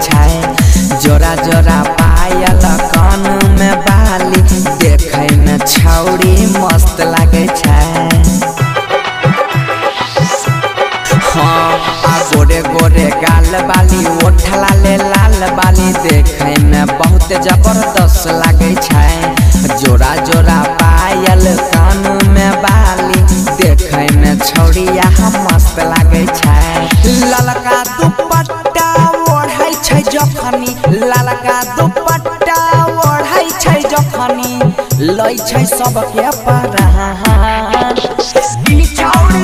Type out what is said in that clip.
छै जोरा जोरा पायल कान में बाली देखे में छौरी मस्त लागे छै। हाँ आ गोरे गोरे गाल बाली ओठ लाले लाल बाली देखे में बहुत जबरदस्त लागे छै जोरा जोरा पायल कान में बाली देखे में छौरिया मस्त लागे छै। ललका दुपट्टा ओढ़ै छै जखनी ललका दुपट्टा ओढ़ै छै जखनी लै छै सबके परान। ई छौरी